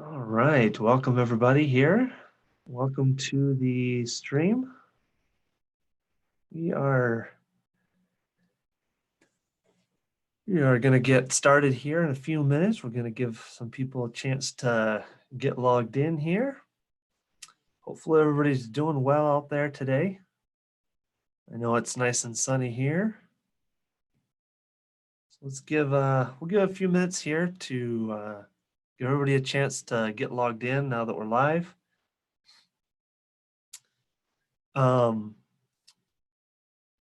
All right, welcome everybody here. Welcome to the stream. We are going to get started here in a few minutes. We're going to give some people a chance to get logged in here. Hopefully everybody's doing well out there today. I know it's nice and sunny here. So let's we'll give a few minutes here to give everybody a chance to get logged in now that we're live.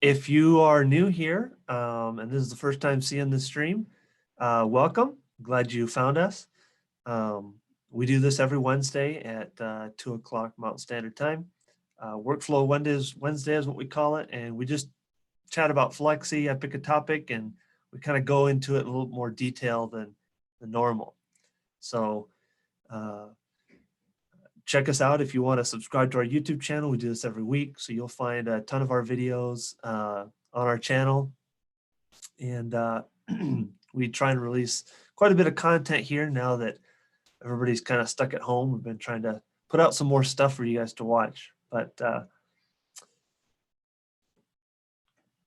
If you are new here and this is the first time seeing this stream, welcome. Glad you found us. We do this every Wednesday at 2 o'clock Mountain Standard Time. Workflow Wednesday is what we call it, and we just chat about Flexi. I pick a topic and we kind of go into it in a little more detail than normal. So check us out if you want to subscribe to our YouTube channel. We do this every week, so you'll find a ton of our videos on our channel. And we try and release quite a bit of content here now that everybody's kind of stuck at home. We've been trying to put out some more stuff for you guys to watch. But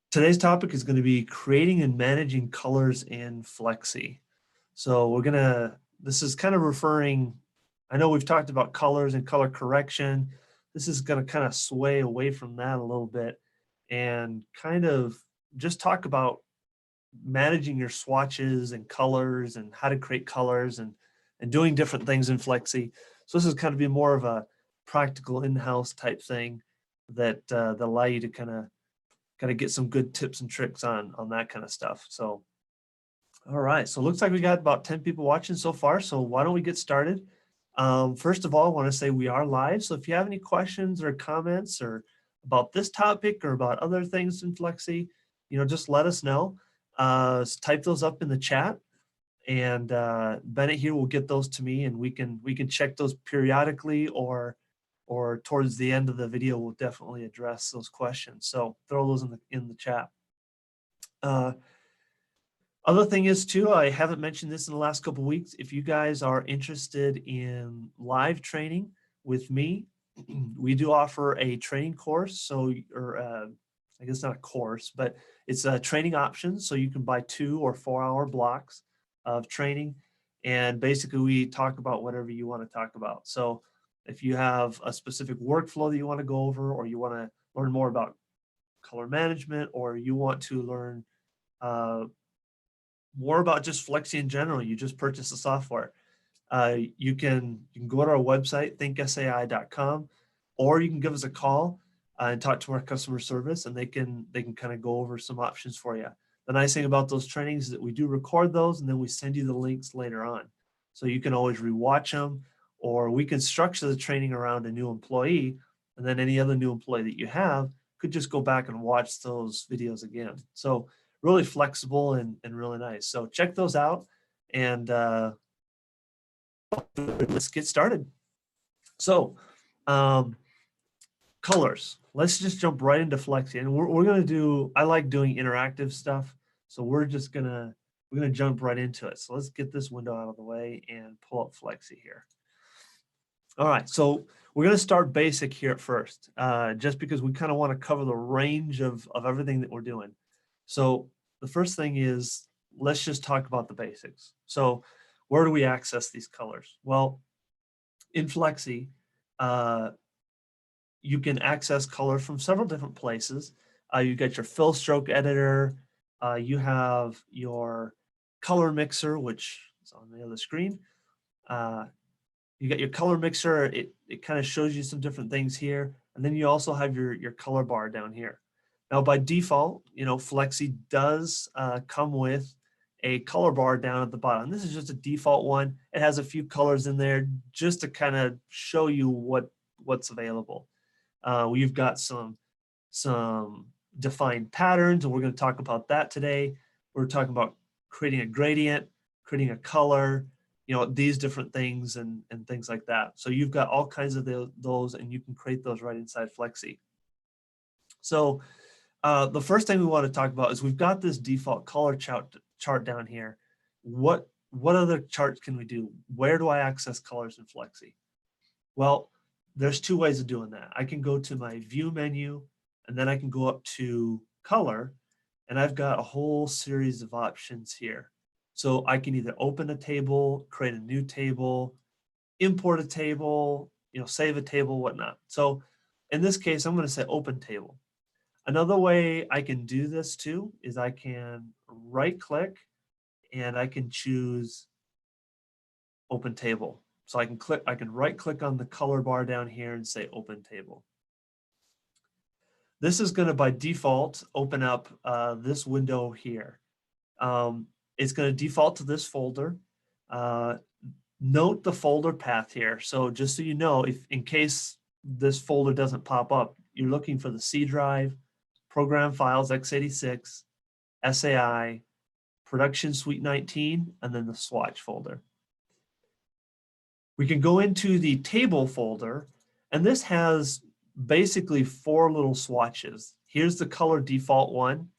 today's topic is going to be creating and managing colors in Flexi. So this is kind of referring, I know we've talked about colors and color correction. This is going to kind of sway away from that a little bit and kind of just talk about managing your swatches and colors and how to create colors and doing different things in Flexi. So this is kind of be more of a practical in-house type thing that allow you to kind of get some good tips and tricks on that kind of stuff. So, all right. So it looks like we got about 10 people watching so far. So why don't we get started? First of all, I want to say we are live. So if you have any questions or comments or about this topic or about other things in Flexi, just let us know. Type those up in the chat, and Bennett here will get those to me, and we can check those periodically, or towards the end of the video we'll definitely address those questions. So throw those in the chat. Other thing is too, I haven't mentioned this in the last couple of weeks. If you guys are interested in live training with me, we do offer a training course. So, I guess not a course, but it's a training option. So you can buy 2 or 4 hour blocks of training. And basically we talk about whatever you want to talk about. So if you have a specific workflow that you want to go over, or you want to learn more about color management, or you want to learn more about just Flexi in general, you just purchase the software. You can go to our website, thinksai.com, or you can give us a call and talk to our customer service, and they can kind of go over some options for you. The nice thing about those trainings is that we do record those, and then we send you the links later on. So you can always rewatch them, or we can structure the training around a new employee, and then any other new employee that you have could just go back and watch those videos again. So really flexible and really nice. So check those out, and let's get started. So colors. Let's just jump right into Flexi, and we're gonna do. I like doing interactive stuff, so we're gonna jump right into it. So let's get this window out of the way and pull up Flexi here. All right, so we're gonna start basic here at first, just because we kind of want to cover the range of everything that we're doing. So the first thing is, let's just talk about the basics. So where do we access these colors? Well, in Flexi, you can access color from several different places. You got your fill stroke editor. You have your color mixer, which is on the other screen. You got your color mixer. It kind of shows you some different things here. And then you also have your color bar down here. Now, by default, Flexi does come with a color bar down at the bottom. This is just a default one. It has a few colors in there just to kind of show you what's available. We've got some defined patterns, and we're going to talk about that today. We're talking about creating a gradient, creating a color, these different things and things like that. So you've got all kinds of those, and you can create those right inside Flexi. So the first thing we want to talk about is we've got this default color chart down here. What what other charts can we do? Where do I access colors in Flexi? Well, there's two ways of doing that. I can go to my view menu, and then I can go up to color, and I've got a whole series of options here. So I can either open a table, create a new table, import a table, save a table, whatnot. So in this case, I'm going to say open table. Another way I can do this too is I can right click and I can choose open table. So I can right click on the color bar down here and say open table. This is going to by default open up this window here. It's going to default to this folder. Note the folder path here. So just so you know, if in case this folder doesn't pop up, you're looking for the C drive, program files x86, SAI, production suite 19, and then the swatch folder. We can go into the table folder, and this has basically 4 little swatches. Here's the color default one.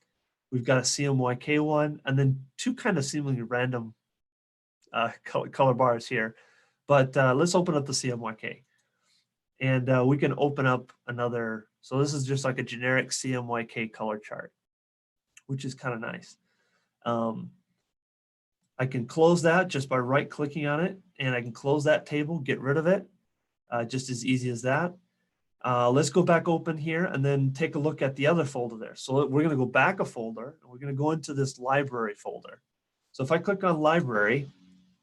We've got a CMYK one, and then 2 kind of seemingly random color bars here. But let's open up the CMYK. And we can open up another. So this is just like a generic CMYK color chart, which is kind of nice. I can close that just by right clicking on it, and I can close that table, get rid of it, just as easy as that. Let's go back open here and then take a look at the other folder there. So we're going to go back a folder, and we're going to go into this library folder. So if I click on library,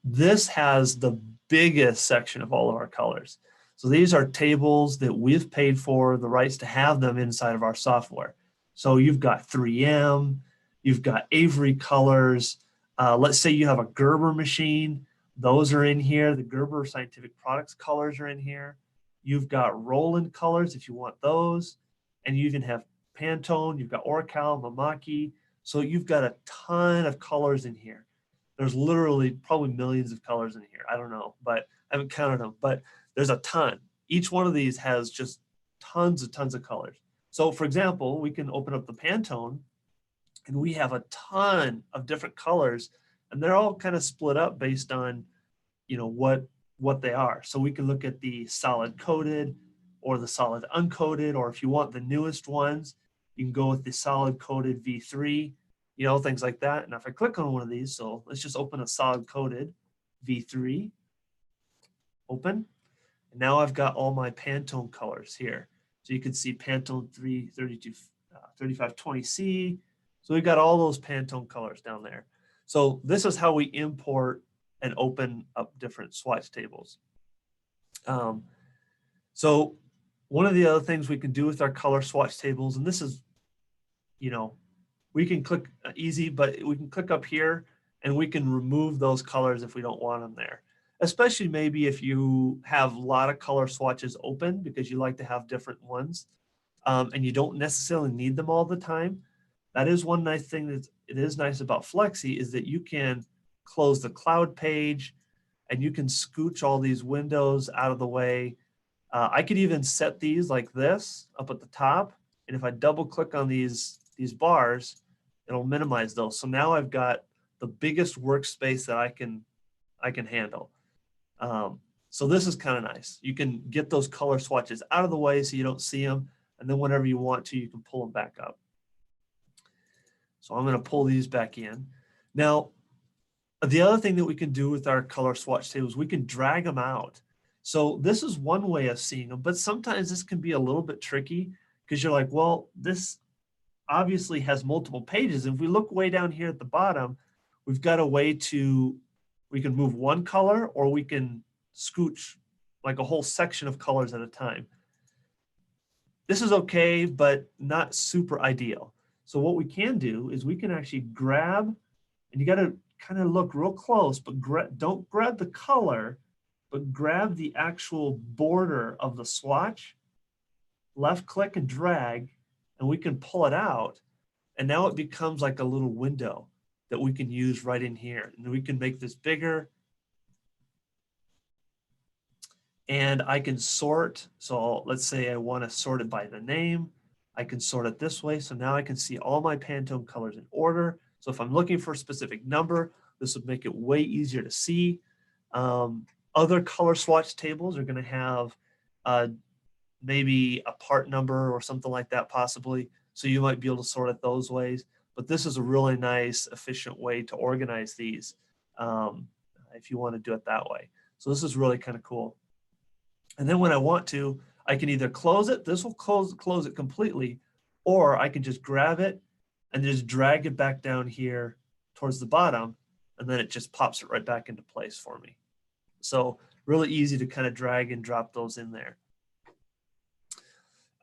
this has the biggest section of all of our colors. So these are tables that we've paid for the rights to have them inside of our software. So you've got 3M, you've got Avery colors. Let's say you have a Gerber machine. Those are in here. The Gerber Scientific Products colors are in here. You've got Roland colors if you want those. And you even have Pantone. You've got Oracal, Mamaki. So you've got a ton of colors in here. There's literally probably millions of colors in here. I don't know, but I haven't counted them. But there's a ton. Each one of these has just tons of colors. So for example, we can open up the Pantone, and we have a ton of different colors, and they're all kind of split up based on, what they are. So we can look at the solid coated or the solid uncoated, or if you want the newest ones, you can go with the solid coated V3, things like that. And if I click on one of these, so let's just open a solid coated V3, open. And now I've got all my Pantone colors here. So you can see Pantone 3520C. So we've got all those Pantone colors down there. So this is how we import and open up different swatch tables. So one of the other things we can do with our color swatch tables, and this is, we can click easy, but we can click up here and we can remove those colors if we don't want them there. Especially maybe if you have a lot of color swatches open because you like to have different ones, and you don't necessarily need them all the time. That is one nice thing that it is nice about Flexi, is that you can close the cloud page and you can scooch all these windows out of the way. I could even set these like this up at the top, and if I double click on these bars, it'll minimize those. So now I've got the biggest workspace that I can handle. So this is kind of nice. You can get those color swatches out of the way so you don't see them, and then whenever you want to, you can pull them back up. So I'm going to pull these back in. Now, the other thing that we can do with our color swatch tables, we can drag them out. So this is one way of seeing them, but sometimes this can be a little bit tricky because you're like, well, this obviously has multiple pages. If we look way down here at the bottom, we've got a way to, we can move one color, or we can scooch like a whole section of colors at a time. This is okay, but not super ideal. So what we can do is we can actually grab, and you got to kind of look real close, but don't grab the color, but grab the actual border of the swatch, left click and drag, and we can pull it out. And now it becomes like a little window that we can use right in here. And we can make this bigger. And I can sort. So let's say I want to sort it by the name. I can sort it this way. So now I can see all my Pantone colors in order. So if I'm looking for a specific number, This would make it way easier to see. Other color swatch tables are going to have maybe a part number or something like that possibly. So you might be able to sort it those ways. But this is a really nice, efficient way to organize these if you want to do it that way. So this is really kind of cool. And then when I want to, I can either close it. This will close it completely, or I can just grab it and just drag it back down here towards the bottom, and then it just pops it right back into place for me. So really easy to kind of drag and drop those in there.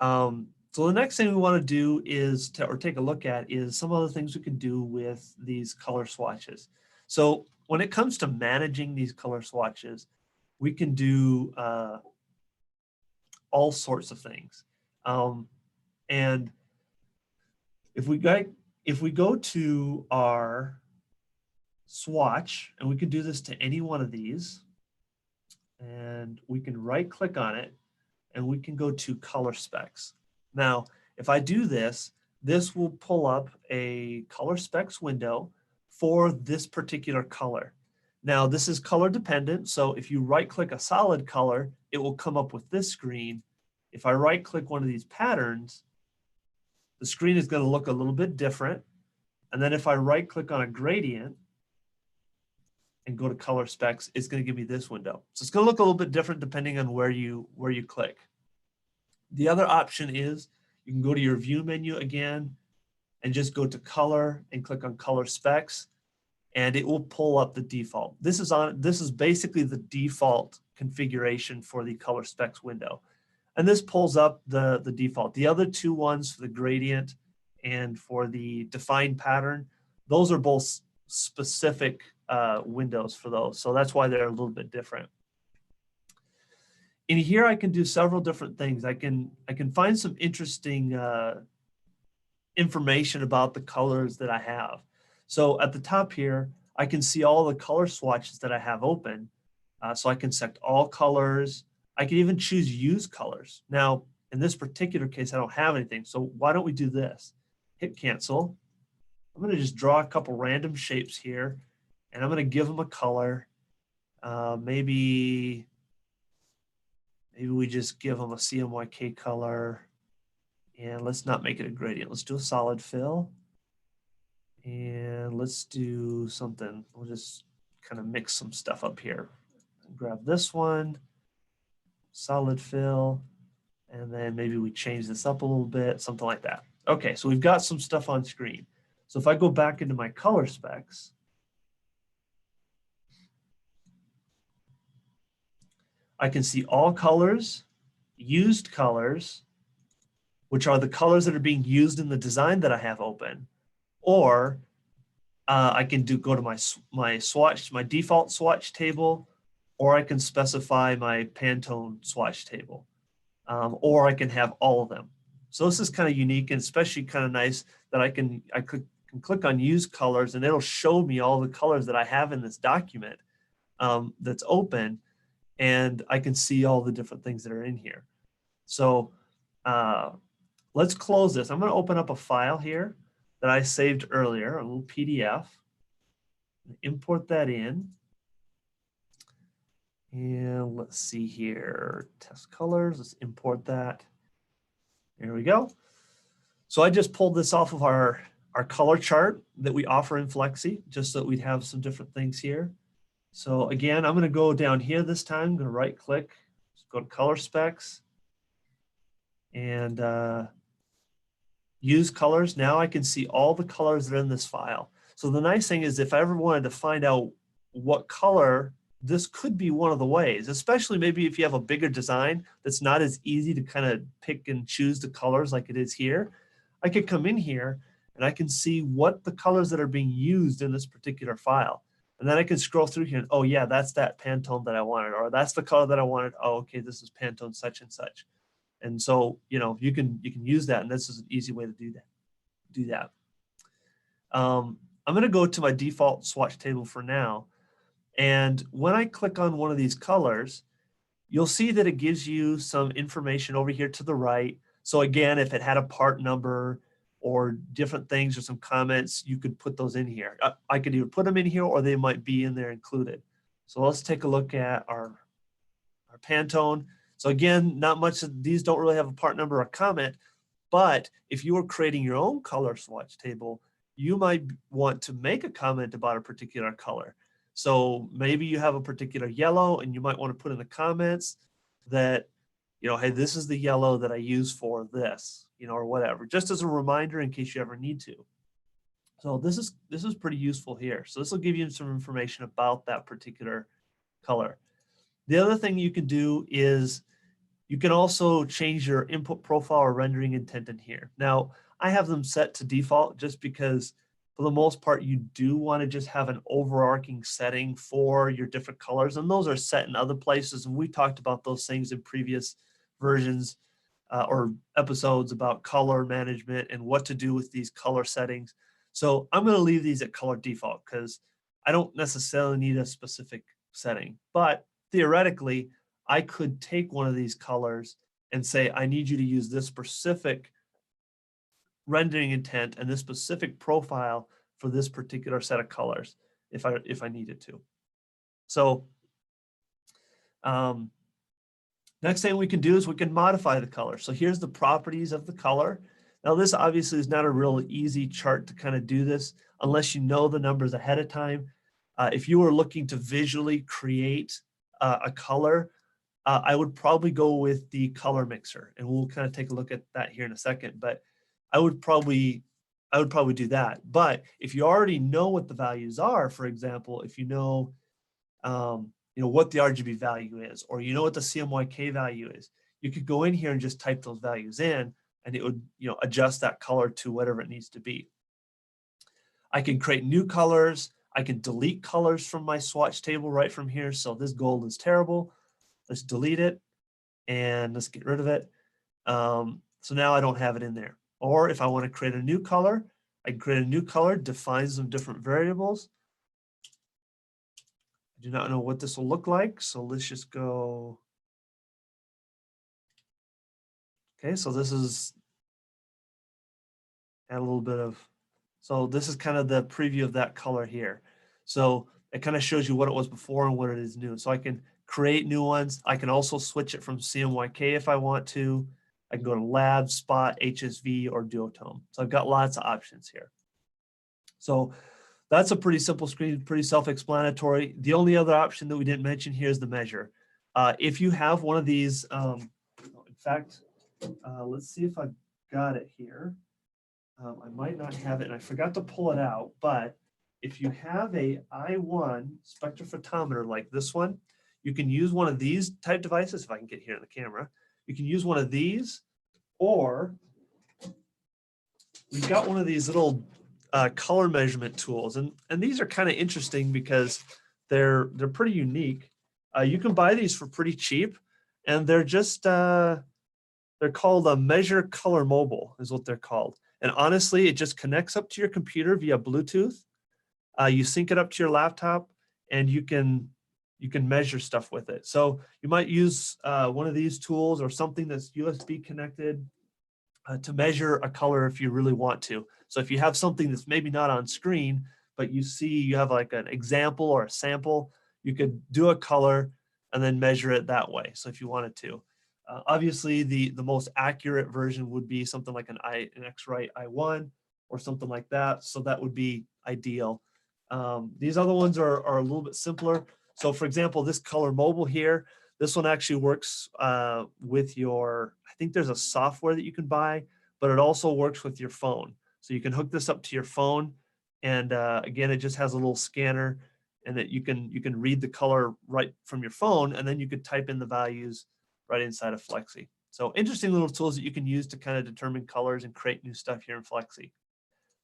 So the next thing we want to do is take a look at is some other things we can do with these color swatches. So when it comes to managing these color swatches, we can do all sorts of things. And if we go to our swatch, and we can do this to any one of these, and we can right click on it, and we can go to color specs. Now, if I do this, this will pull up a color specs window for this particular color. Now, this is color dependent, so if you right click a solid color, it will come up with this screen. If I right click one of these patterns, the screen is going to look a little bit different. And then if I right click on a gradient and go to color specs, it's going to give me this window. So it's going to look a little bit different depending on where you click. The other option is you can go to your view menu again and just go to color and click on color specs, and it will pull up the default. This is basically the default configuration for the color specs window. And this pulls up the default. The other two ones for the gradient and for the defined pattern, those are both specific windows for those. So that's why they're a little bit different. In here, I can do several different things. I can find some interesting information about the colors that I have. So at the top here, I can see all the color swatches that I have open. So I can select all colors. I can even choose use colors. Now, in this particular case, I don't have anything. So why don't we do this? Hit cancel. I'm going to just draw a couple random shapes here, and I'm going to give them a color. Maybe we just give them a CMYK color, and let's not make it a gradient. Let's do a solid fill, and let's do something. We'll just kind of mix some stuff up here. Grab this one, solid fill, and then maybe we change this up a little bit, something like that. Okay, so we've got some stuff on screen. So if I go back into my color specs, I can see all colors, used colors, which are the colors that are being used in the design that I have open, or I can go to my default swatch table, or I can specify my Pantone swatch table, or I can have all of them. So this is kind of unique, and especially kind of nice that I can click on use colors, and it'll show me all the colors that I have in this document that's open, and I can see all the different things that are in here. So let's close this. I'm going to open up a file here that I saved earlier, a little PDF. Import that in. And let's see here, test colors. Let's import that. There we go. So I just pulled this off of our color chart that we offer in Flexi, just so that we'd have some different things here. So again, I'm going to go down here this time. I'm going to right click, just go to color specs, and use colors. Now I can see all the colors that are in this file. So the nice thing is if I ever wanted to find out what color, this could be one of the ways, especially maybe if you have a bigger design that's not as easy to kind of pick and choose the colors like it is here. I could come in here and I can see what the colors that are being used in this particular file. And then I can scroll through here and, oh yeah, that's that Pantone that I wanted, or that's the color that I wanted. Oh, okay, this is Pantone such and such. And so, you know, you can use that, and this is an easy way to do that. I'm going to go to my default swatch table for now. And when I click on one of these colors, you'll see that it gives you some information over here to the right. So again, if it had a part number, or different things or some comments, you could put those in here. I could either put them in here or they might be in there included. So let's take a look at our Pantone. So again, not much of these don't really have a part number or comment, but if you were creating your own color swatch table, you might want to make a comment about a particular color. So maybe you have a particular yellow and you might want to put in the comments that, you know, hey, this is the yellow that I use for this, you know, or whatever, just as a reminder in case you ever need to. So this is pretty useful here. So this will give you some information about that particular color. The other thing you can do is you can also change your input profile or rendering intent in here. Now, I have them set to default just because for the most part, you do want to just have an overarching setting for your different colors. And those are set in other places. And we talked about those things in previous versions or episodes about color management and what to do with these color settings. So I'm going to leave these at color default because I don't necessarily need a specific setting. But theoretically, I could take one of these colors and say, I need you to use this specific rendering intent and this specific profile for this particular set of colors if I needed to. So next thing we can do is we can modify the color. So here's the properties of the color. Now this obviously is not a real easy chart to kind of do this unless you know the numbers ahead of time. If you were looking to visually create a color, I would probably go with the color mixer, and we'll kind of take a look at that here in a second. But I would probably do that. But if you already know what the values are, for example, if you know what the RGB value is, or you know what the CMYK value is, you could go in here and just type those values in, and it would adjust that color to whatever it needs to be. I can create new colors. I can delete colors from my swatch table right from here. So this gold is terrible. Let's delete it and let's get rid of it. So now I don't have it in there. Or if I want to create a new color, I can create a new color, define some different variables. I do not know what this will look like. So let's just go. Okay, so this is add a little bit of, so this is kind of the preview of that color here. So it kind of shows you what it was before and what it is new. So I can create new ones. I can also switch it from CMYK if I want to. I can go to Lab, Spot, HSV, or Duotone. So I've got lots of options here. So that's a pretty simple screen, pretty self-explanatory. The only other option that we didn't mention here is the measure. If you have one of these, in fact, let's see if I've got it here. I might not have it, and I forgot to pull it out, but if you have a I1 spectrophotometer like this one, you can use one of these type devices, if I can get here in the camera. You can use one of these, or we've got one of these little color measurement tools, and these are kind of interesting because they're pretty unique. You can buy these for pretty cheap, and they're just they're called a Measure Color Mobile is what they're called. And honestly, it just connects up to your computer via Bluetooth. You sync it up to your laptop, and you can measure stuff with it. So you might use one of these tools or something that's USB connected to measure a color if you really want to. So if you have something that's maybe not on screen, but you have like an example or a sample, you could do a color and then measure it that way. So if you wanted to. Obviously, the most accurate version would be something like an X-Rite I1 or something like that. So that would be ideal. These other ones are a little bit simpler. So for example, this Color Mobile here, this one actually works with your, I think there's a software that you can buy, but it also works with your phone. So you can hook this up to your phone. And again, it just has a little scanner, and that you can read the color right from your phone, and then you could type in the values right inside of Flexi. So interesting little tools that you can use to kind of determine colors and create new stuff here in Flexi.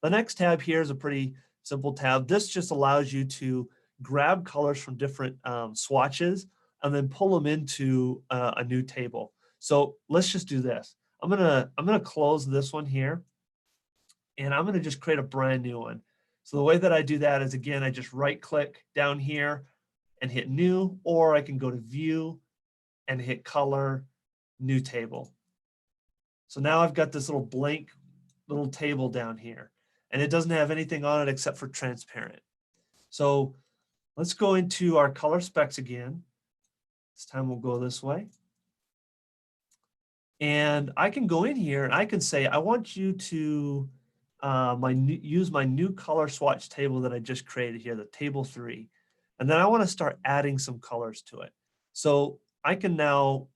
The next tab here is a pretty simple tab. This just allows you to grab colors from different swatches and then pull them into a new table. So let's just do this. I'm gonna close this one here, and I'm gonna just create a brand new one. So the way that I do that is, again, I just right click down here and hit new, or I can go to view and hit color, new table. So now I've got this little blank little table down here, and it doesn't have anything on it except for transparent. So let's go into our color specs again. This time we'll go this way. And I can go in here and I can say, I want you to use my new color swatch table that I just created here, the table 3. And then I want to start adding some colors to it. So I can now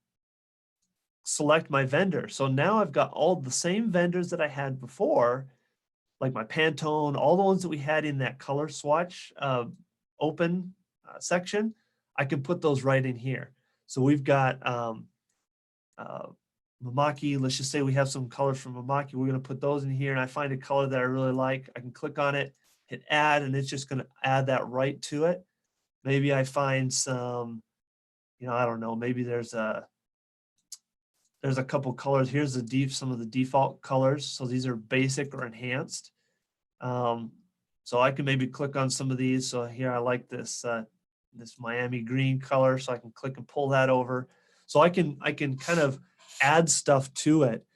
select my vendor. So now I've got all the same vendors that I had before, like my Pantone, all the ones that we had in that color swatch open section. I can put those right in here. So we've got Mamaki. Let's just say we have some colors from Mamaki. We're going to put those in here, and I find a color that I really like. I can click on it, hit add, and it's just going to add that right to it. Maybe I find some, I don't know, maybe there's a couple colors. Here's some of the default colors. So these are basic or enhanced. So I can maybe click on some of these. So here I like this Miami green color, so I can click and pull that over. So I can kind of add stuff to it,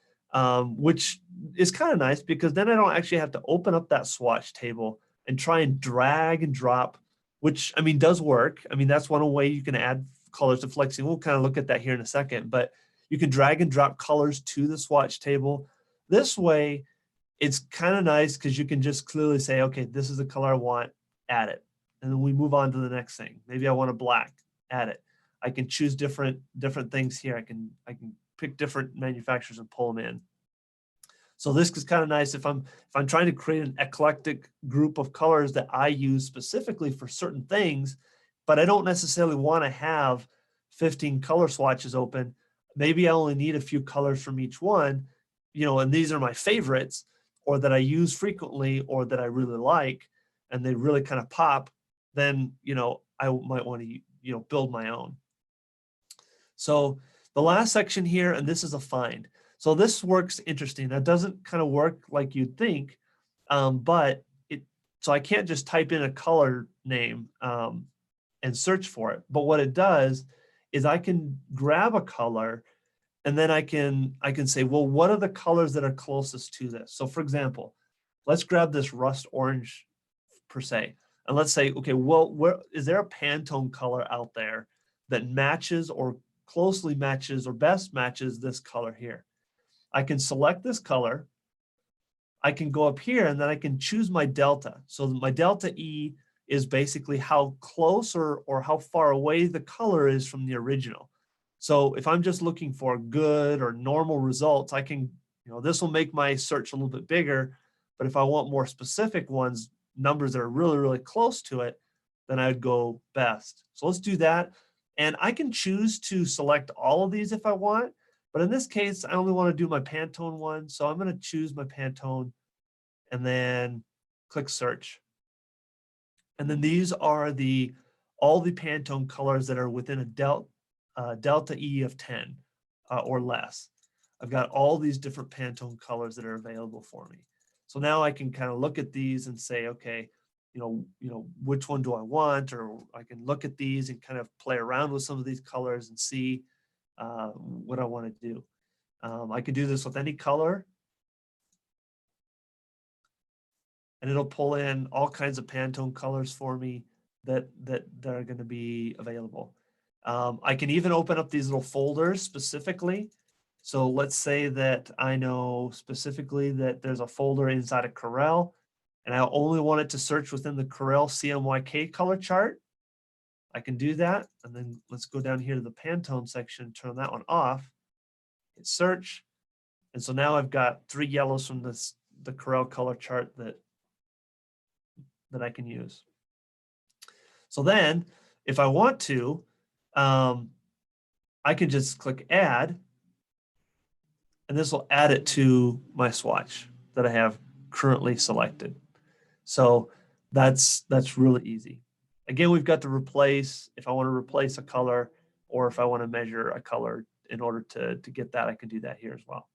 which is kind of nice because then I don't actually have to open up that swatch table and try and drag and drop, which does work. That's one way you can add colors to Flexi. We'll kind of look at that here in a second, but you can drag and drop colors to the swatch table. This way, it's kind of nice because you can just clearly say, okay, this is the color I want, add it. And then we move on to the next thing. Maybe I want a black, add it. I can choose different things here. I can pick different manufacturers and pull them in. So this is kind of nice if I'm trying to create an eclectic group of colors that I use specifically for certain things, but I don't necessarily want to have 15 color swatches open. Maybe I only need a few colors from each one, and these are my favorites, or that I use frequently, or that I really like, and they really kind of pop. Then I might want to build my own. So the last section here, and this is a find. So this works interesting. That doesn't kind of work like you'd think, but so I can't just type in a color name and search for it. But what it does is I can grab a color, and then I can say, well, what are the colors that are closest to this? So for example, let's grab this rust orange per se. And let's say, okay, well, is there a Pantone color out there that matches or closely matches or best matches this color here? I can select this color. I can go up here and then I can choose my delta. So my delta E is basically how close or how far away the color is from the original. So if I'm just looking for good or normal results, I can, this will make my search a little bit bigger. But if I want more specific ones, numbers that are really, really close to it, then I would go best. So let's do that. And I can choose to select all of these if I want. But in this case, I only want to do my Pantone one. So I'm going to choose my Pantone and then click search. And then these are all the Pantone colors that are within a delta E of 10 or less. I've got all these different Pantone colors that are available for me. So now I can kind of look at these and say, okay, which one do I want? Or I can look at these and kind of play around with some of these colors and see what I want to do. I can do this with any color. And it'll pull in all kinds of Pantone colors for me that are going to be available. I can even open up these little folders specifically. So let's say that I know specifically that there's a folder inside of Corel, and I only want it to search within the Corel CMYK color chart. I can do that. And then let's go down here to the Pantone section, turn that one off, hit search. And so now I've got 3 yellows from the Corel color chart that I can use. So then if I want to, I can just click add, and this will add it to my swatch that I have currently selected. So that's really easy. Again, we've got to replace, if I want to replace a color or if I want to measure a color in order to get that, I can do that here as well.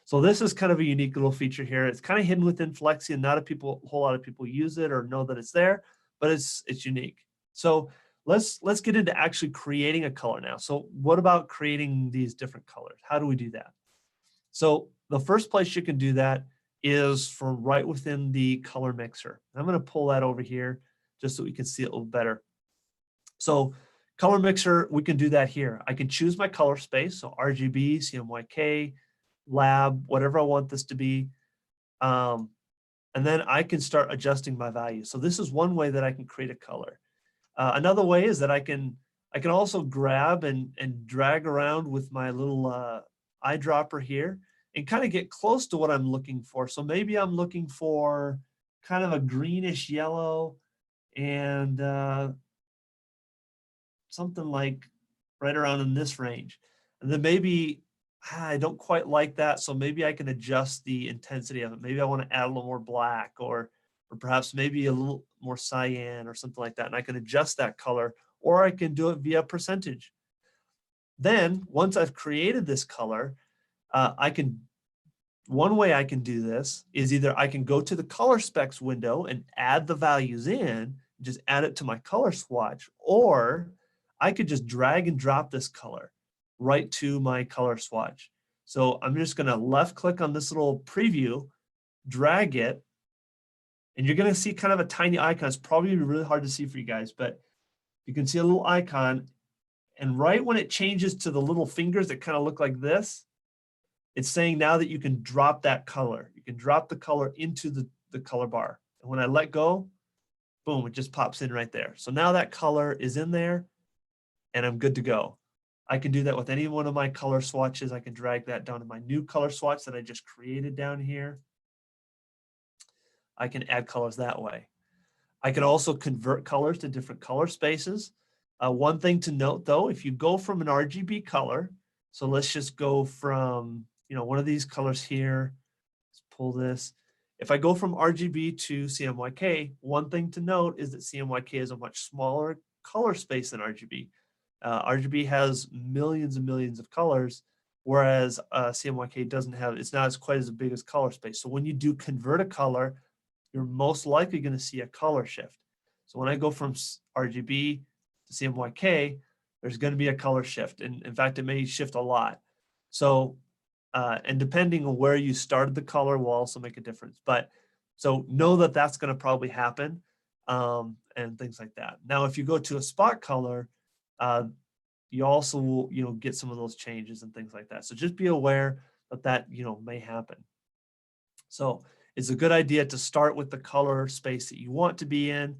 So this is kind of a unique little feature here. It's kind of hidden within Flexi, and not a whole lot of people use it or know that it's there, but it's unique. So let's get into actually creating a color now. So what about creating these different colors? How do we do that? So the first place you can do that is from right within the color mixer. I'm going to pull that over here just so we can see it a little better. So color mixer, we can do that here. I can choose my color space, so RGB, CMYK, lab, whatever I want this to be. And then I can start adjusting my value. So this is one way that I can create a color. Another way is that I can also grab and drag around with my little eyedropper here and kind of get close to what I'm looking for. So maybe I'm looking for kind of a greenish yellow and something like right around in this range. And then maybe I don't quite like that, so maybe I can adjust the intensity of it. Maybe I want to add a little more black or perhaps maybe a little more cyan or something like that. And I can adjust that color, or I can do it via percentage. Then once I've created this color, one way I can do this is either I can go to the color specs window and add the values in, just add it to my color swatch, or I could just drag and drop this color right to my color swatch. So I'm just gonna left click on this little preview, drag it, and you're gonna see kind of a tiny icon. It's probably really hard to see for you guys, but you can see a little icon, and right when it changes to the little fingers that kind of look like this, it's saying now that you can drop that color. You can drop the color into the color bar. And when I let go, boom, it just pops in right there. So now that color is in there and I'm good to go. I can do that with any one of my color swatches. I can drag that down to my new color swatch that I just created down here. I can add colors that way. I can also convert colors to different color spaces. One thing to note though, if you go from an RGB color, so let's just go from, one of these colors here, let's pull this. If I go from RGB to CMYK, one thing to note is that CMYK is a much smaller color space than RGB. RGB has millions and millions of colors, whereas CMYK doesn't have, it's not as quite as big as color space. So when you do convert a color, you're most likely going to see a color shift. So when I go from RGB to CMYK, there's going to be a color shift. And in fact, it may shift a lot. So, and depending on where you started the color will also make a difference. But so know that that's going to probably happen and things like that. Now, if you go to a spot color, you also will, get some of those changes and things like that. So just be aware that may happen. So it's a good idea to start with the color space that you want to be in,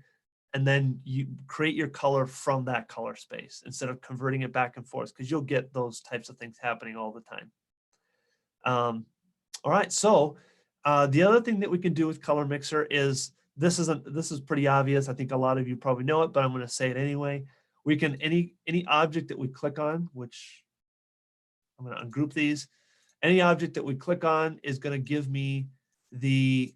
and then you create your color from that color space instead of converting it back and forth, because you'll get those types of things happening all the time. All right, so the other thing that we can do with Color Mixer is, this is pretty obvious. I think a lot of you probably know it, but I'm going to say it anyway. We can, any object that we click on, which I'm going to ungroup these, any object that we click on is going to give me the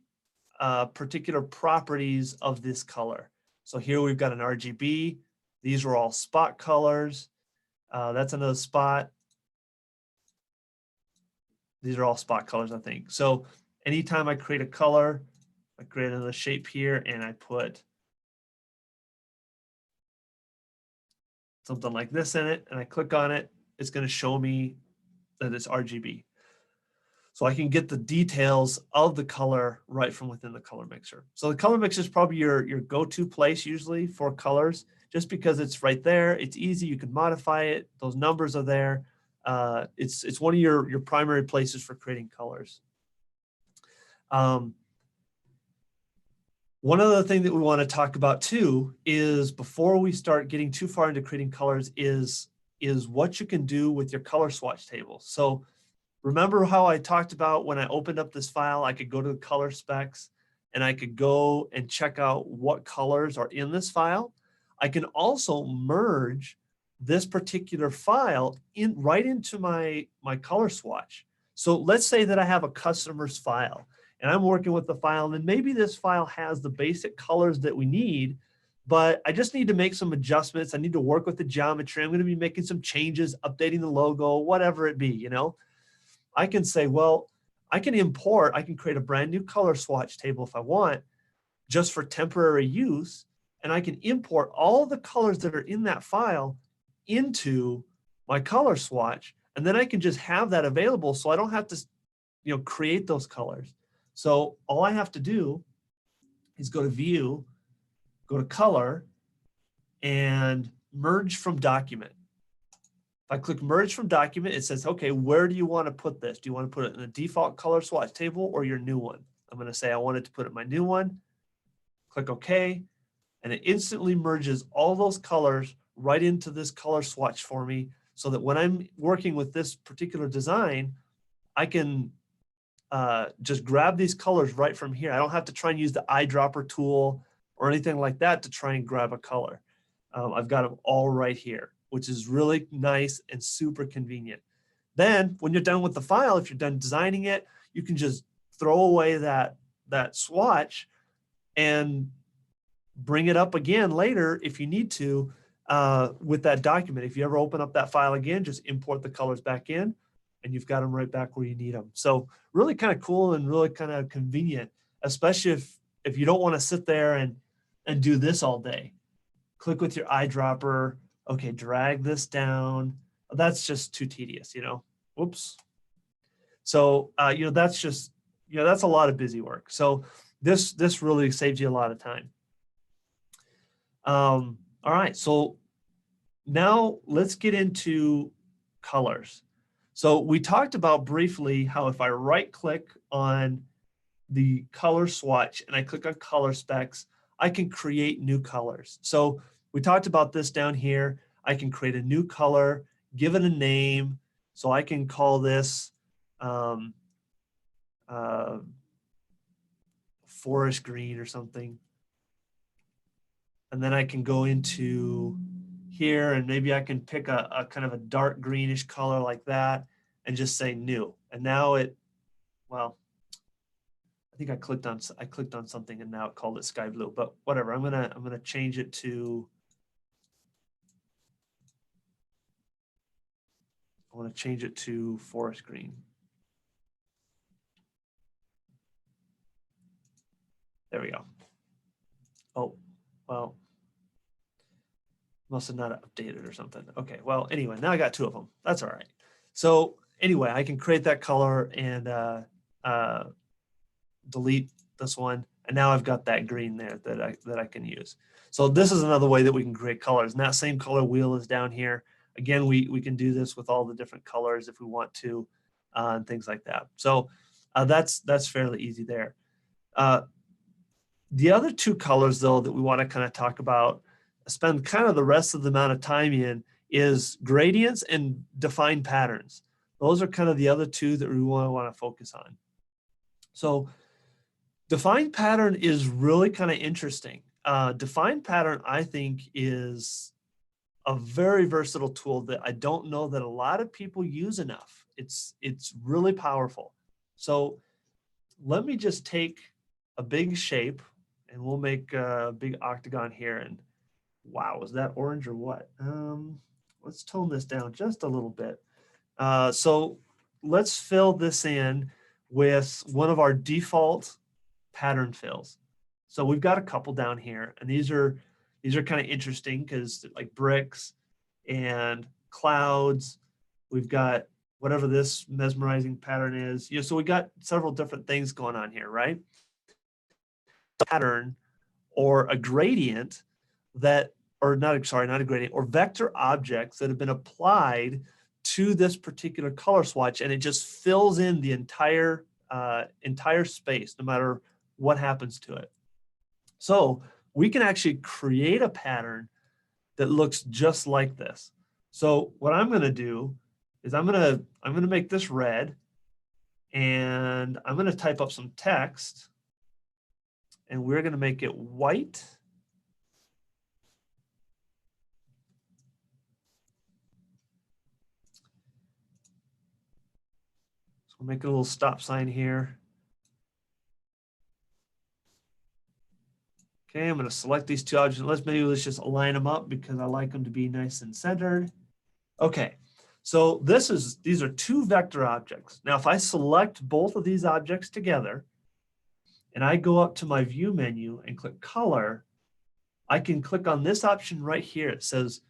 particular properties of this color. So here we've got an RGB. These are all spot colors. That's another spot. These are all spot colors, I think. So anytime I create a color, I create another shape here and I put something like this in it and I click on it, it's going to show me that it's RGB. So I can get the details of the color right from within the color mixer. So the color mixer is probably your go-to place usually for colors, just because it's right there. It's easy. You can modify it. Those numbers are there. It's one of your primary places for creating colors. One other thing that we want to talk about too is, before we start getting too far into creating colors, is what you can do with your color swatch table. So remember how I talked about when I opened up this file, I could go to the color specs and I could go and check out what colors are in this file. I can also merge this particular file right into my color swatch. So let's say that I have a customer's file and I'm working with the file, and maybe this file has the basic colors that we need, but I just need to make some adjustments. I need to work with the geometry. I'm going to be making some changes, updating the logo, whatever it be, I can say, well, I can create a brand new color swatch table if I want, just for temporary use. And I can import all the colors that are in that file into my color swatch. And then I can just have that available, so I don't have to, create those colors. So all I have to do is go to View, go to Color, and Merge from Document. If I click Merge from Document, it says, okay, where do you want to put this? Do you want to put it in the default color swatch table or your new one? I'm going to say I wanted to put it in my new one. Click OK, and it instantly merges all those colors right into this color swatch for me, so that when I'm working with this particular design, I can just grab these colors right from here. I don't have to try and use the eyedropper tool or anything like that to try and grab a color. I've got them all right here, which is really nice and super convenient. Then when you're done with the file, if you're done designing it, you can just throw away that swatch and bring it up again later if you need to with that document. If you ever open up that file again, just import the colors back in and you've got them right back where you need them. So really kind of cool and really kind of convenient, especially if you don't want to sit there and do this all day. Click with your eyedropper. Okay, drag this down. That's just too tedious, you know. Whoops. So you know, that's just, you know, that's a lot of busy work. So this really saves you a lot of time. All right, so now let's get into colors. So we talked about briefly how if I right click on the color swatch and I click on color specs, I can create new colors. So we talked about this down here. I can create a new color, give it a name. So I can call this forest green or something. And then I can go into here and maybe I can pick a kind of a dark greenish color like that and just say new. And now it, well, I think I clicked on something and now it called it sky blue, but whatever. I'm gonna change it to, I want to change it to forest green. There we go. Oh, well, must have not updated or something. Okay, well, anyway, now I got two of them. That's all right. So anyway, I can create that color and delete this one. And now I've got that green there that I can use. So this is another way that we can create colors. And that same color wheel is down here. Again, we can do this with all the different colors if we want to, and things like that. So that's fairly easy there. The other two colors, though, that we want to kind of talk about, spend kind of the rest of the amount of time in, is gradients and defined patterns. Those are kind of the other two that we want to focus on. So defined pattern is really kind of interesting. Defined pattern, I think, is a very versatile tool that I don't know that a lot of people use enough. It's really powerful. So let me just take a big shape and we'll make a big octagon here. And wow, is that orange or what? Let's tone this down just a little bit. So let's fill this in with one of our default pattern fills. So we've got a couple down here, and these are kind of interesting because like bricks and clouds. We've got whatever this mesmerizing pattern is. You know, so we got several different things going on here, right? Pattern or a gradient that, or not a gradient, or vector objects that have been applied to this particular color swatch, and it just fills in the entire space, no matter what happens to it. So we can actually create a pattern that looks just like this. So what I'm going to do is I'm going to make this red, and I'm going to type up some text, and we're going to make it white. So we'll make a little stop sign here. Okay, I'm going to select these two objects. Let's just align them up because I like them to be nice and centered. Okay, so these are two vector objects. Now, if I select both of these objects together and I go up to my view menu and click color, I can click on this option right here. It says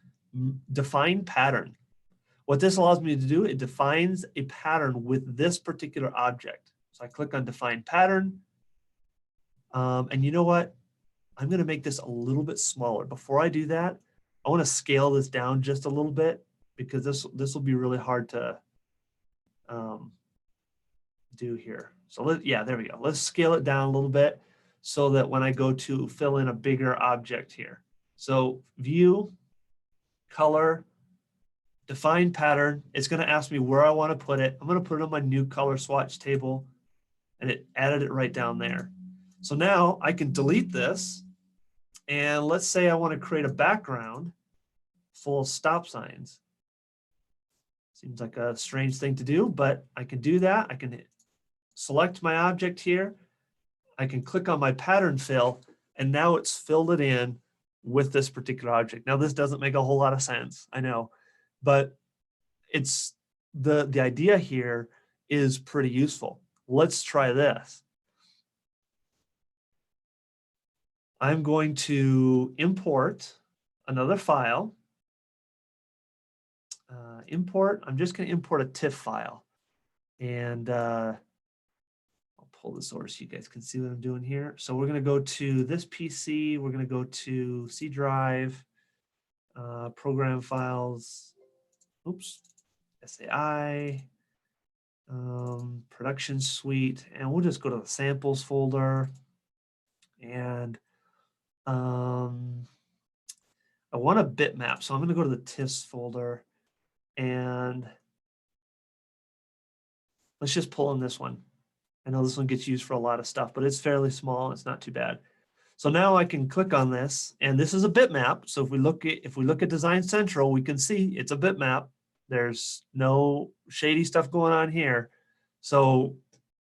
define pattern. What this allows me to do, it defines a pattern with this particular object. So I click on define pattern. And you know what? I'm going to make this a little bit smaller. Before I do that, I want to scale this down just a little bit because this will be really hard to do here. So yeah, there we go. Let's scale it down a little bit so that when I go to fill in a bigger object here. So view, color, define pattern. It's going to ask me where I want to put it. I'm going to put it on my new color swatch table, and it added it right down there. So now I can delete this, and let's say I want to create a background full of stop signs. Seems like a strange thing to do, but I can do that. I can select my object here. I can click on my pattern fill, and now it's filled it in with this particular object. Now, this doesn't make a whole lot of sense, I know, but it's the idea here is pretty useful. Let's try this. I'm going to import another file. I'm just going to import a TIFF file. And I'll pull this over so you guys can see what I'm doing here. So we're going to go to this PC. We're going to go to C drive, program files, oops, SAI, production suite, and we'll just go to the samples folder. And I want a bitmap, so I'm going to go to the TIFFs folder, and let's just pull in this one. I know this one gets used for a lot of stuff, but it's fairly small. It's not too bad. So now I can click on this, and this is a bitmap. So if we look at Design Central, we can see it's a bitmap. There's no shady stuff going on here. So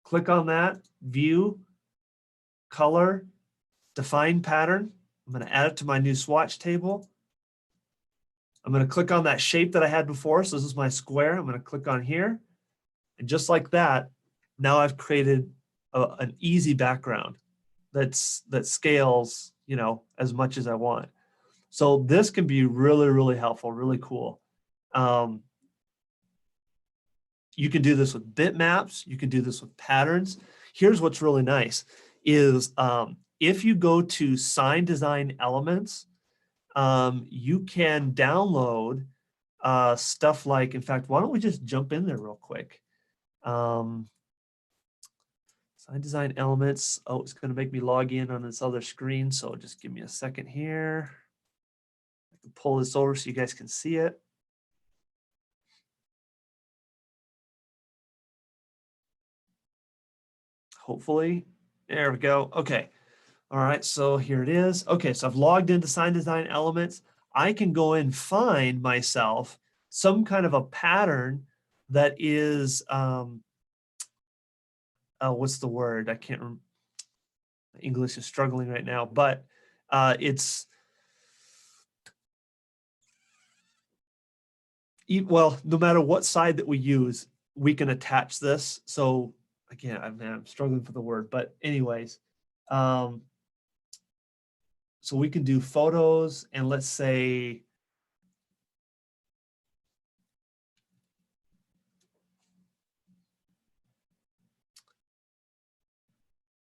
click on that, view, color, define pattern. I'm going to add it to my new swatch table. I'm going to click on that shape that I had before. So this is my square. I'm going to click on here. And just like that, now I've created an easy background that scales, as much as I want. So this can be really, really helpful, really cool. You can do this with bitmaps. You can do this with patterns. Here's what's really nice is if you go to Sign Design Elements, you can download stuff like, in fact, why don't we just jump in there real quick? Sign Design Elements. Oh, it's going to make me log in on this other screen. So just give me a second here. I can pull this over so you guys can see it. Hopefully. There we go. Okay. All right. So here it is. Okay. So I've logged into Sign Design Elements. I can go and find myself some kind of a pattern that is, what's the word? I can't remember. English is struggling right now, but it's, well, no matter what side that we use, we can attach this. So again, I'm struggling for the word, but anyways, so we can do photos, and let's say,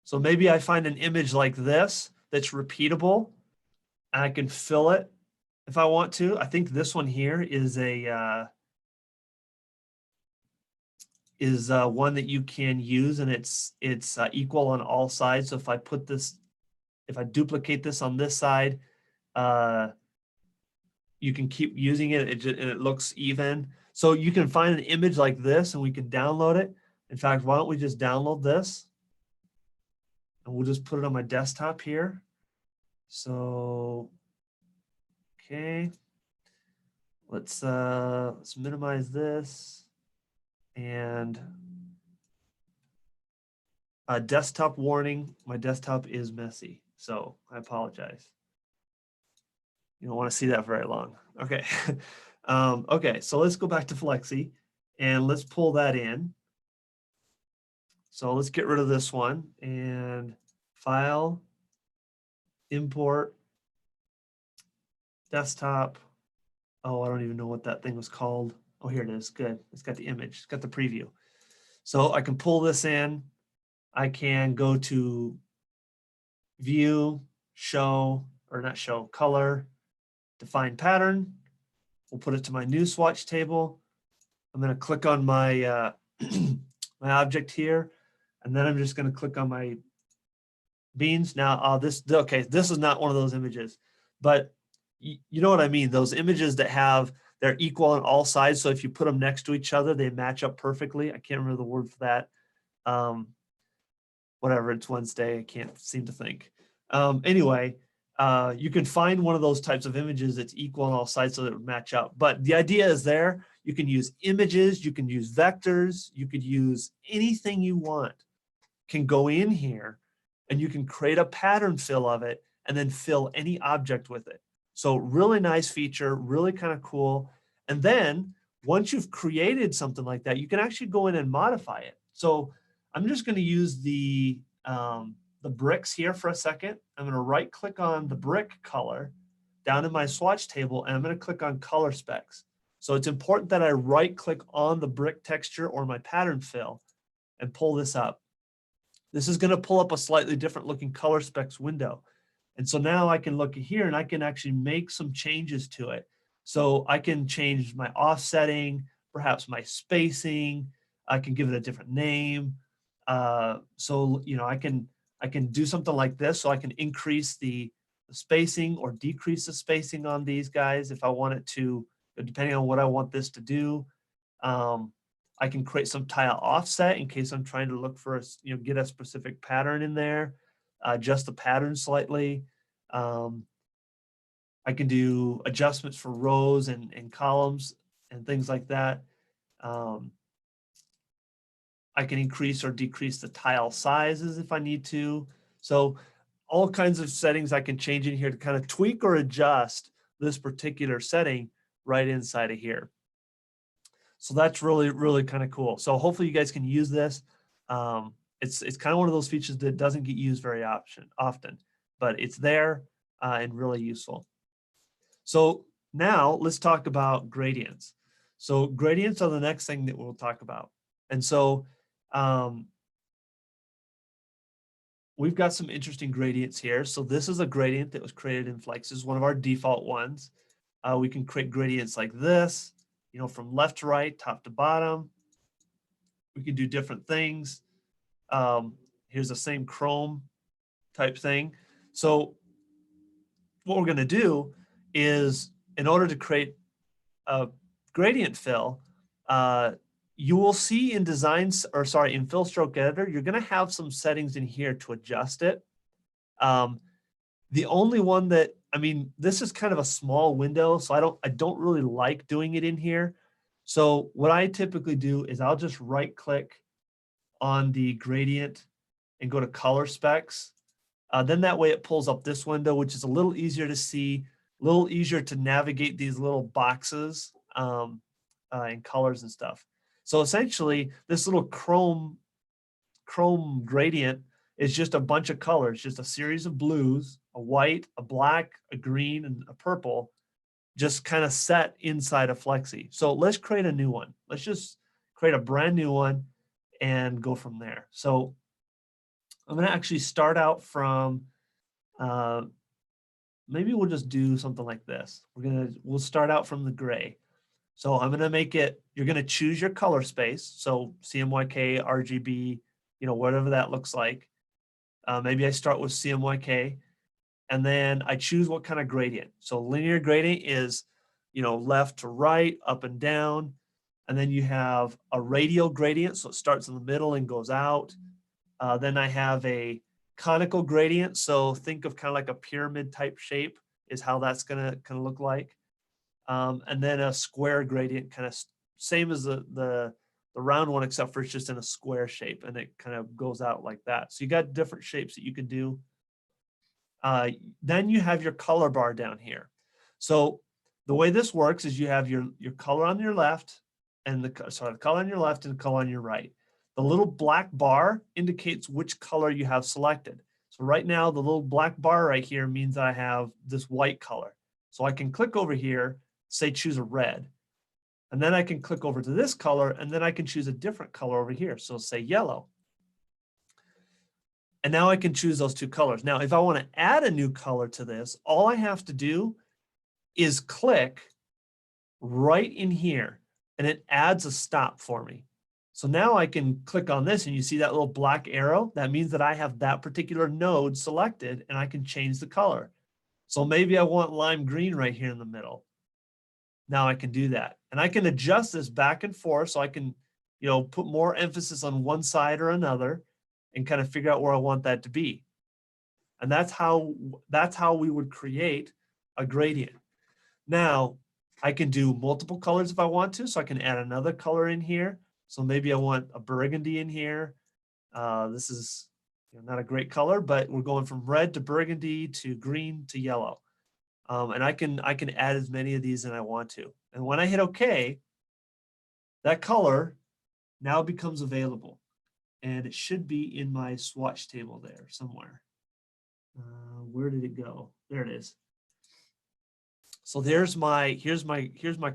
so maybe I find an image like this that's repeatable, and I can fill it if I want to. I think this one here is one that you can use, and it's equal on all sides. So if I duplicate this on this side, you can keep using it, and it looks even. So you can find an image like this, and we can download it. In fact, why don't we just download this, and we'll just put it on my desktop here. So, okay, let's minimize this, and desktop warning. My desktop is messy, so I apologize. You don't want to see that very long. Okay. Okay, so let's go back to Flexi, and let's pull that in. So let's get rid of this one, and File, Import, Desktop. Oh, I don't even know what that thing was called. Oh, here it is. Good. It's got the image. It's got the preview. So I can pull this in. I can go to view, show, or not show, color, define pattern. We'll put it to my new swatch table. I'm going to click on my my object here, and then I'm just going to click on my beans. Now, this is not one of those images, but you know what I mean. Those images that they're equal on all sides. So if you put them next to each other, they match up perfectly. I can't remember the word for that. Whatever, it's Wednesday. I can't seem to think. Anyway, you can find one of those types of images that's equal on all sides so that it would match up. But the idea is there. You can use images, you can use vectors, you could use anything you want can go in here, and you can create a pattern fill of it and then fill any object with it. So really nice feature, really kind of cool. And then once you've created something like that, you can actually go in and modify it. So I'm just going to use the bricks here for a second. I'm going to right click on the brick color down in my swatch table, and I'm going to click on color specs. So it's important that I right click on the brick texture or my pattern fill and pull this up. This is going to pull up a slightly different looking color specs window. And so now I can look at here and I can actually make some changes to it. So I can change my offsetting, perhaps my spacing. I can give it a different name. So, you know, I can do something like this. So I can increase the spacing or decrease the spacing on these guys if I want it to, depending on what I want this to do. I can create some tile offset in case I'm trying to look for get a specific pattern in there, adjust the pattern slightly. I can do adjustments for rows and columns and things like that. I can increase or decrease the tile sizes if I need to. So all kinds of settings I can change in here to kind of tweak or adjust this particular setting right inside of here. So that's really, really kind of cool. So hopefully you guys can use this. It's kind of one of those features that doesn't get used very often, but it's there and really useful. So now let's talk about gradients. So gradients are the next thing that we'll talk about. And so we've got some interesting gradients here. So this is a gradient that was created in Flex. This is one of our default ones. We can create gradients like this, from left to right, top to bottom. We can do different things. Here's the same chrome type thing. So what we're going to do is, in order to create a gradient fill, you will see in in Fill Stroke Editor, you're going to have some settings in here to adjust it. The only one that, this is kind of a small window, so I don't really like doing it in here. So what I typically do is I'll just right click on the gradient and go to color specs. Then that way it pulls up this window, which is a little easier to see, a little easier to navigate these little boxes and colors and stuff. So essentially this little chrome gradient is just a bunch of colors, just a series of blues, a white, a black, a green, and a purple, just kind of set inside of Flexi. So let's create a new one. Let's just create a brand new one and go from there. So I'm going to actually start out from, maybe we'll just do something like this. We'll start out from the gray. So I'm going to make it, you're going to choose your color space. So CMYK, RGB, whatever that looks like. Maybe I start with CMYK, and then I choose what kind of gradient. So linear gradient is, left to right, up and down. And then you have a radial gradient. So it starts in the middle and goes out. Then I have a conical gradient. So think of kind of like a pyramid type shape is how that's going to kind of look like. And then a square gradient, kind of same as the round one, except for it's just in a square shape and it kind of goes out like that. So you got different shapes that you can do. Then you have your color bar down here. So the way this works is you have your color on your left and the color on your left and the color on your right. The little black bar indicates which color you have selected. So right now, the little black bar right here means I have this white color. So I can click over here, say choose a red. And then I can click over to this color, and then I can choose a different color over here. So say yellow. And now I can choose those two colors. Now, if I want to add a new color to this, all I have to do is click right in here, and it adds a stop for me. So now I can click on this, and you see that little black arrow? That means that I have that particular node selected, and I can change the color. So maybe I want lime green right here in the middle. Now I can do that. And I can adjust this back and forth, so I can, put more emphasis on one side or another and kind of figure out where I want that to be. And that's how we would create a gradient. Now, I can do multiple colors if I want to, so I can add another color in here. So maybe I want a burgundy in here. This is not a great color, but we're going from red to burgundy to green to yellow. And I can add as many of these as I want to. And when I hit OK, that color now becomes available. And it should be in my swatch table there somewhere. Where did it go? There it is. So here's my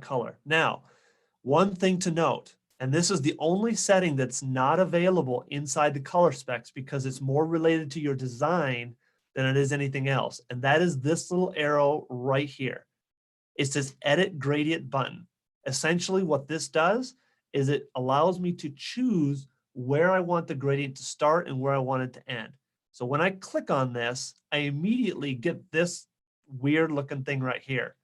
color. Now, one thing to note, and this is the only setting that's not available inside the color specs because it's more related to your design than it is anything else. And that is this little arrow right here. It says Edit Gradient button. Essentially what this does is it allows me to choose where I want the gradient to start and where I want it to end. So when I click on this, I immediately get this weird looking thing right here.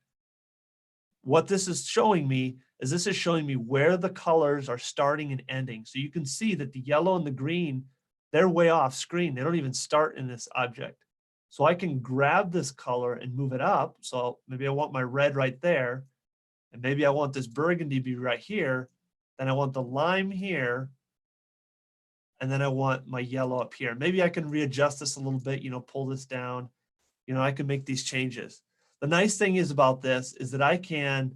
What this is showing me is this is showing me where the colors are starting and ending. So you can see that the yellow and the green, they're way off screen. They don't even start in this object. So I can grab this color and move it up. So maybe I want my red right there. And maybe I want this burgundy to be right here. Then I want the lime here. And then I want my yellow up here. Maybe I can readjust this a little bit, pull this down. I can make these changes. The nice thing is about this is that I can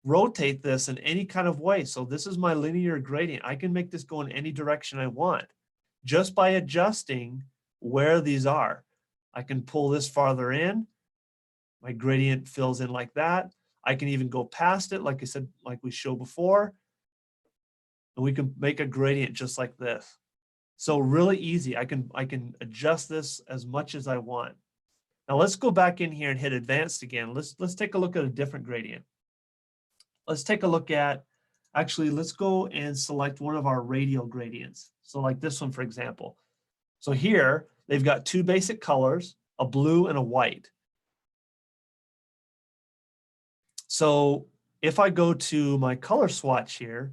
rotate this in any kind of way. So this is my linear gradient. I can make this go in any direction I want just by adjusting where these are. I can pull this farther in. My gradient fills in like that. I can even go past it, like I said, like we showed before. And we can make a gradient just like this. So really easy. I can adjust this as much as I want. Now let's go back in here and hit advanced again. Let's take a look at a different gradient. Let's take a look at, actually, let's go and select one of our radial gradients. So like this one, for example. So here, they've got two basic colors, a blue and a white. So if I go to my color swatch here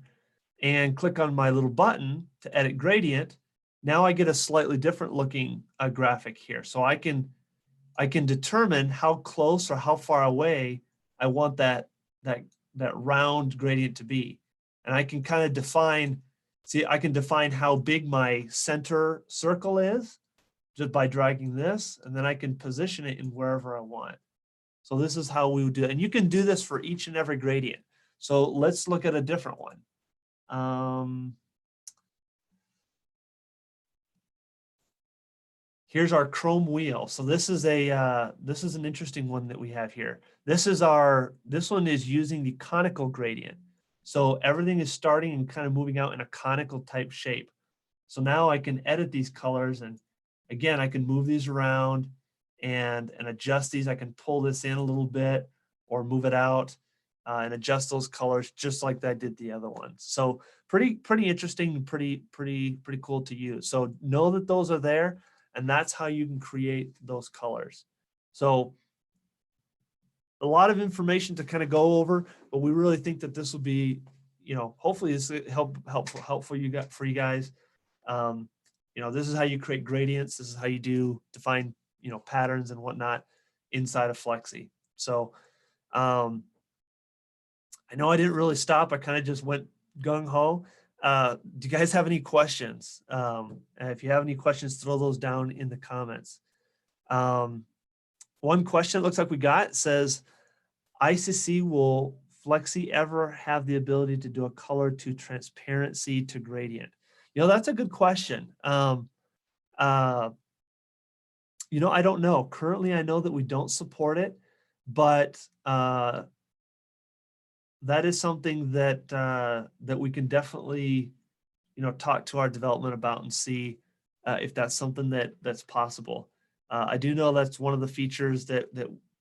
and click on my little button to edit gradient, now I get a slightly different looking graphic here. So I can determine how close or how far away I want that round gradient to be. And I can kind of define, I can define how big my center circle is just by dragging this, and then I can position it in wherever I want. So this is how we would do it. And you can do this for each and every gradient. So let's look at a different one. Here's our chrome wheel. So this is an interesting one that we have here. This one is using the conical gradient. So everything is starting and kind of moving out in a conical type shape. So now I can edit these colors, and again, I can move these around and adjust these. I can pull this in a little bit or move it out and adjust those colors just like I did the other ones. So pretty interesting and pretty cool to use. So know that those are there. And that's how you can create those colors. So a lot of information to kind of go over, but we really think that this will be, hopefully this will helpful for you guys. This is how you create gradients. This is how you define, patterns and whatnot inside of Flexi. So I know I didn't really stop. I kind of just went gung ho. Do you guys have any questions? And if you have any questions, throw those down in the comments. One question it looks like we got says, ICC, will Flexi ever have the ability to do a color to transparency to gradient? That's a good question. I don't know. Currently, I know that we don't support it, but that is something that we can definitely, talk to our development about and see if that's something that's possible. I do know that's one of the features that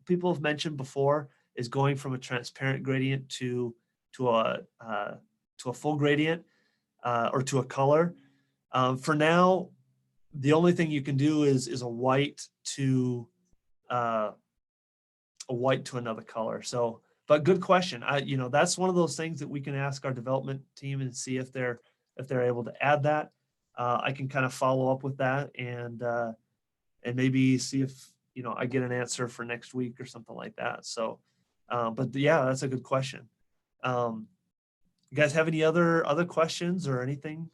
people have mentioned before, is going from a transparent gradient to a full gradient, or to a color. For now, the only thing you can do is a white to another color. So, but good question. That's one of those things that we can ask our development team and see if they're able to add that. I can kind of follow up with that and maybe see if I get an answer for next week or something like that. So, but yeah, that's a good question. You guys have any other questions or anything?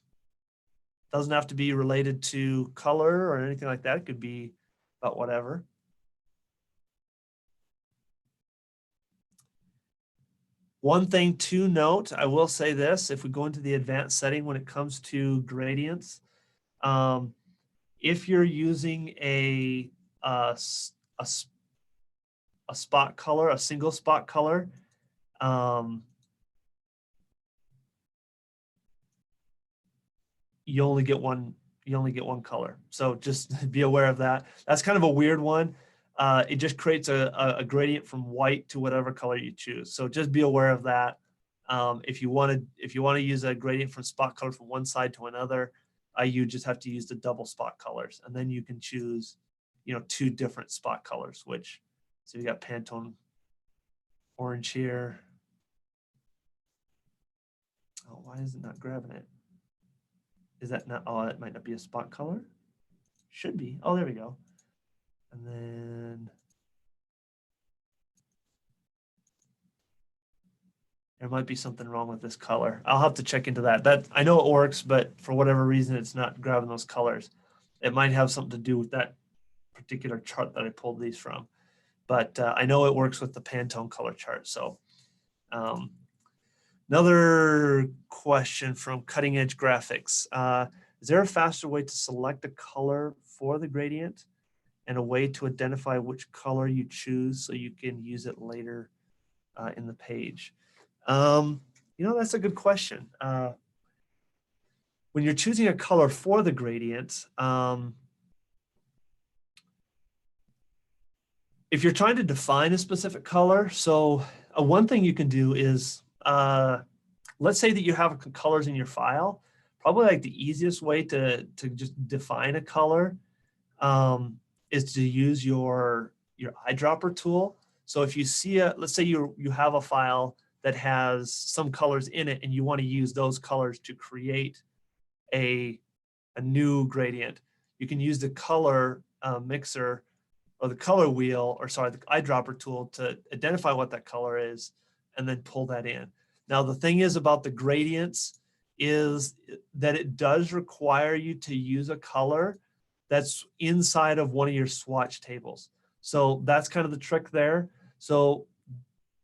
Doesn't have to be related to color or anything like that. It could be about whatever. One thing to note, I will say this, if we go into the advanced setting when it comes to gradients, if you're using a spot color, a single spot color, you only get one color. So just be aware of that. That's kind of a weird one. It just creates a gradient from white to whatever color you choose. So just be aware of that. If you want to use a gradient from spot color from one side to another, you just have to use the double spot colors, and then you can choose, 2 different spot colors. So you got Pantone orange here. Oh, why is it not grabbing it? Is that not? Oh, that might not be a spot color. Should be. Oh, there we go. And then there might be something wrong with this color. I'll have to check into that. I know it works, but for whatever reason, it's not grabbing those colors. It might have something to do with that particular chart that I pulled these from. But I know it works with the Pantone color chart. So another question from Cutting Edge Graphics. Is there a faster way to select a color for the gradient and a way to identify which color you choose so you can use it later in the page? That's a good question. When you're choosing a color for the gradient, if you're trying to define a specific color, so one thing you can do is, let's say that you have colors in your file. Probably like the easiest way to just define a color is to use your eyedropper tool. So if you see let's say you have a file that has some colors in it and you want to use those colors to create a new gradient, you can use the color mixer or the color wheel, or sorry, the eyedropper tool to identify what that color is and then pull that in. Now, the thing is about the gradients is that it does require you to use a color that's inside of one of your swatch tables. So that's kind of the trick there. So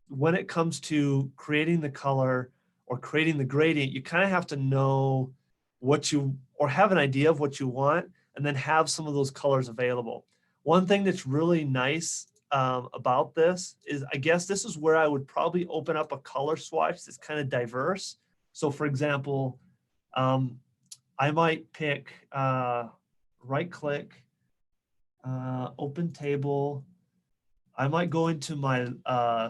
when it comes to creating the color or creating the gradient, you kind of have to know or have an idea of what you want, and then have some of those colors available. One thing that's really nice about this is, I guess this is where I would probably open up a color swatch that's kind of diverse. So for example, I might pick right click, open table. I might go into my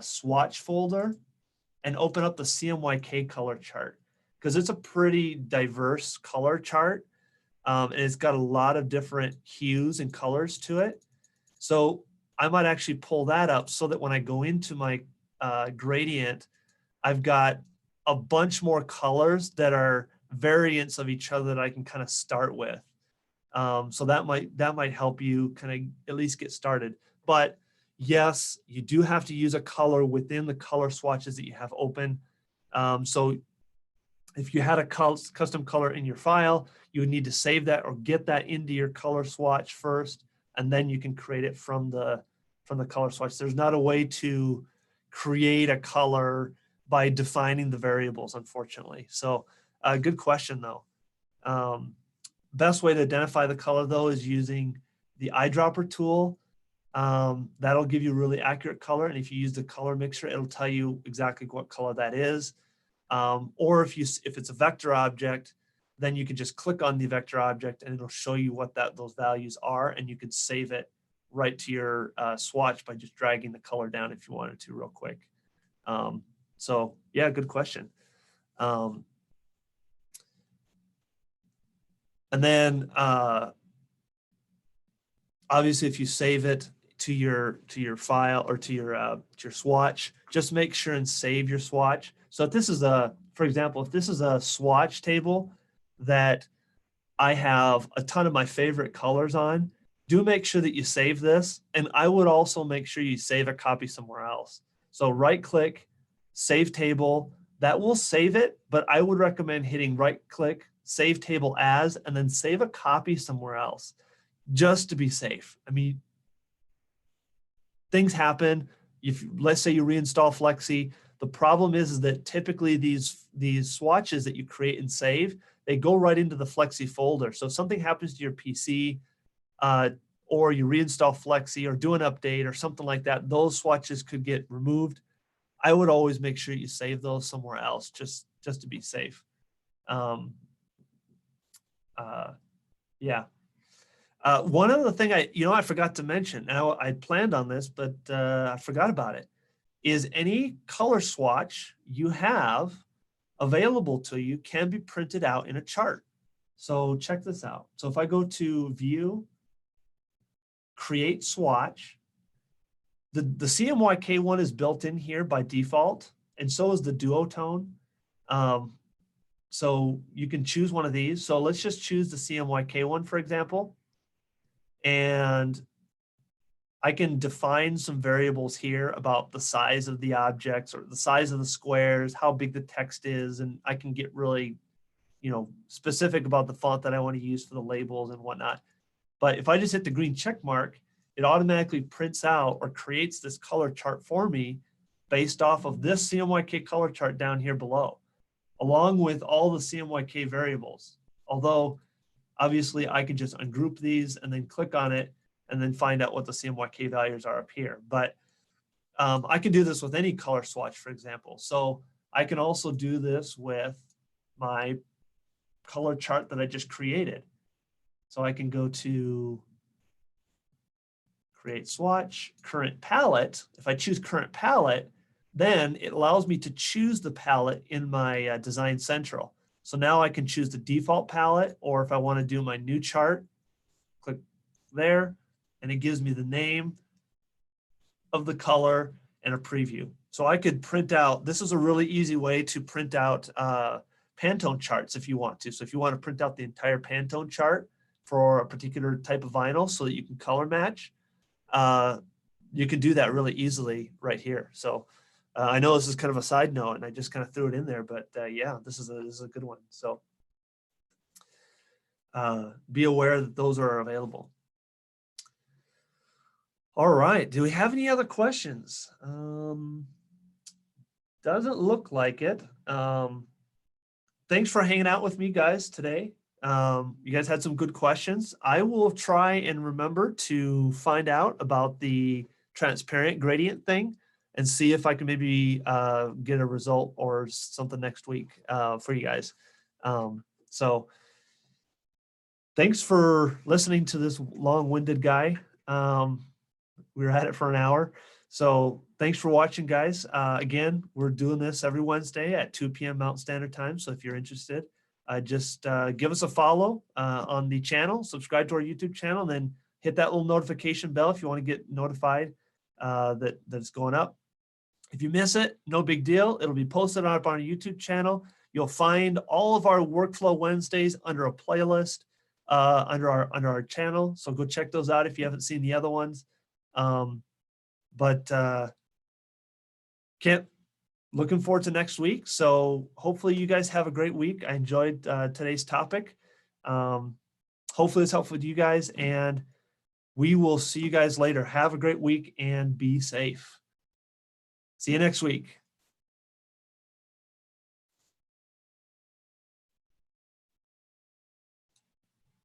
swatch folder and open up the CMYK color chart, because it's a pretty diverse color chart. And it's got a lot of different hues and colors to it. So I might actually pull that up so that when I go into my gradient, I've got a bunch more colors that are variants of each other that I can kind of start with. So that might help you kind of at least get started. But yes, you do have to use a color within the color swatches that you have open. So if you had a custom color in your file, you would need to save that or get that into your color swatch first, and then you can create it from the color swatch. There's not a way to create a color by defining the variables, unfortunately. So good question though. Best way to identify the color though is using the eyedropper tool. That'll give you a really accurate color. And if you use the color mixer, it'll tell you exactly what color that is. Or if it's a vector object, then you can just click on the vector object and it'll show you what those values are, and you can save it right to your swatch by just dragging the color down if you wanted to real quick. So yeah, good question. And then obviously, if you save it to your file or to your swatch, just make sure and save your swatch. So if this is for example, if this is a swatch table that I have a ton of my favorite colors on, do make sure that you save this. And I would also make sure you save a copy somewhere else. So right click, save table, that will save it, but I would recommend hitting right click, save table as, and then save a copy somewhere else, just to be safe. I mean, things happen. If let's say you reinstall Flexi, the problem is that typically these swatches that you create and save, they go right into the Flexi folder. So if something happens to your PC, or you reinstall Flexi or do an update or something like that, those swatches could get removed. I would always make sure you save those somewhere else, just to be safe. Yeah. One other thing I forgot to mention, and I planned on this, but I forgot about it, is any color swatch you have available to you can be printed out in a chart. So check this out. So if I go to View, Create Swatch, the CMYK one is built in here by default, and so is the duotone. So you can choose one of these. So let's just choose the CMYK one, for example. And I can define some variables here about the size of the objects or the size of the squares, how big the text is, and I can get really, specific about the font that I want to use for the labels and whatnot. But if I just hit the green check mark, it automatically prints out or creates this color chart for me based off of this CMYK color chart down here below, along with all the CMYK variables. Although, obviously, I can just ungroup these and then click on it and then find out what the CMYK values are up here. But I can do this with any color swatch, for example. So I can also do this with my color chart that I just created. So I can go to Create Swatch, Current Palette. If I choose Current Palette, then it allows me to choose the palette in my Design Central. So now I can choose the default palette, or if I want to do my new chart, click there, and it gives me the name of the color and a preview. So I could print out, this is a really easy way to print out Pantone charts if you want to. So if you want to print out the entire Pantone chart for a particular type of vinyl so that you can color match, you can do that really easily right here. So I know this is kind of a side note and I just kind of threw it in there, but yeah, this is a good one. So be aware that those are available. All right, do we have any other questions? Doesn't look like it. Thanks for hanging out with me, guys, today. You guys had some good questions. I will try and remember to find out about the transparent gradient thing and see if I can maybe get a result or something next week for you guys. So thanks for listening to this long-winded guy. We were at it for an hour. So thanks for watching, guys. Again, we're doing this every Wednesday at 2 p.m. Mountain Standard Time. So if you're interested, just give us a follow on the channel, subscribe to our YouTube channel, and then hit that little notification bell if you want to get notified that it's going up. If you miss it, no big deal. It'll be posted up on our YouTube channel. You'll find all of our Workflow Wednesdays under a playlist under our channel. So go check those out if you haven't seen the other ones. Looking forward to next week. So hopefully you guys have a great week. I enjoyed today's topic. Hopefully it's helpful to you guys, and we will see you guys later. Have a great week and be safe. See you next week.